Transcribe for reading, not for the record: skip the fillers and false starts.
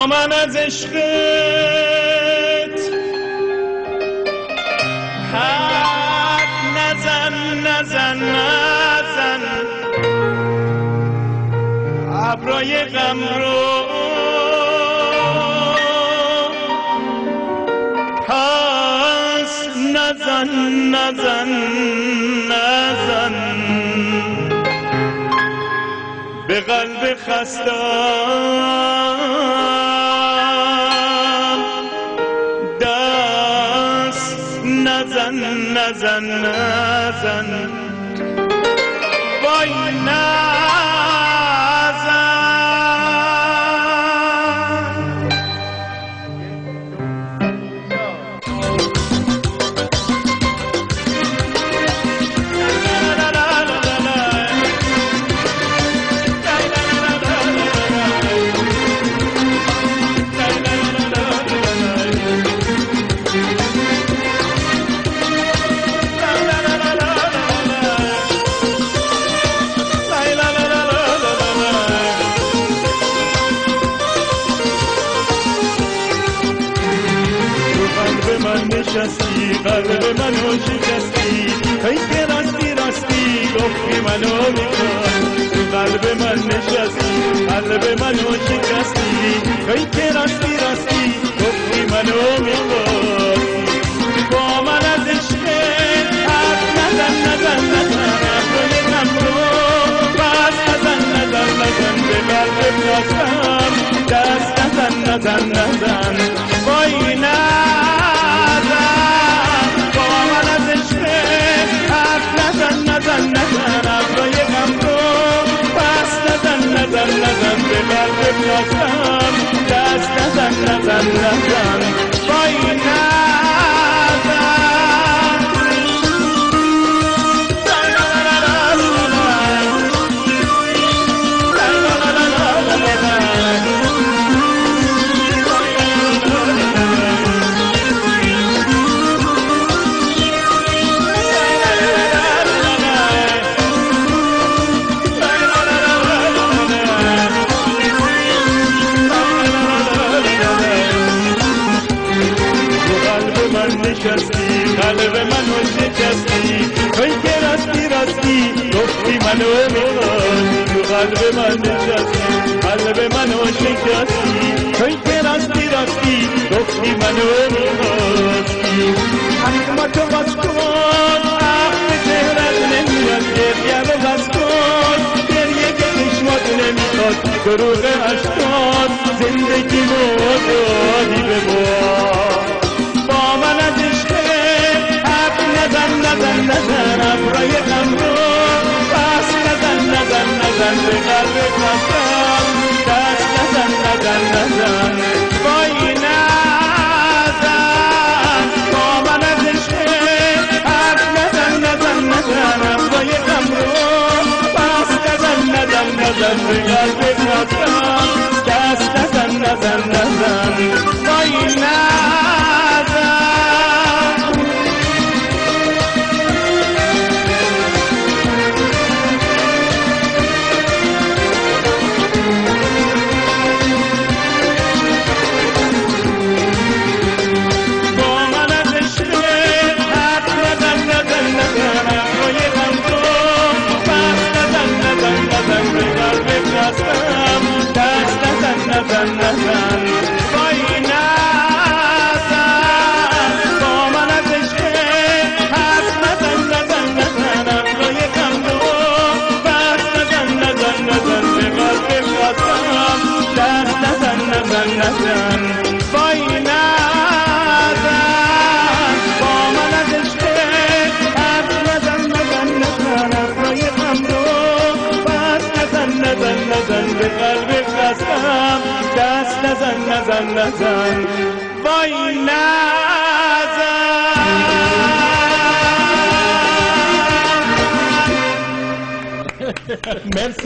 من از عشقت حد نزن ابرای غم رو پس نزن به قلب خستم دست نزن وای قلب منو شکستی ای که راستی گفتی منو میخواد قلب من نشستی قلب منو شکستی ای که راستی گفتی منو میخواد با من از عشق حرف نزن روی غم رو بس نزن به قلب خواستم دست نزن وای نزن به قلب خواستم دست نزن وای قلب منو شکستی توی که راستی گفتی منو میخواد تو قلب من نشستی قلب منو شکستی توی که راستی گفتی منو میخواستی اما تو بس کن عقل چهرت نمیاد گریه رو بس کن گریه که چشمات نمیخواد دروغ اشکات زندگی رو دادی به با من از عشق نزن ابرای غم رو بس نزن به قلب خواستم دست نزن وای نزن با من از عشق حرف نزن ابرای غم رو بس نزن به قلب خواستم دست نزن وای به قلب خستم دست نزن وای نزن مرسی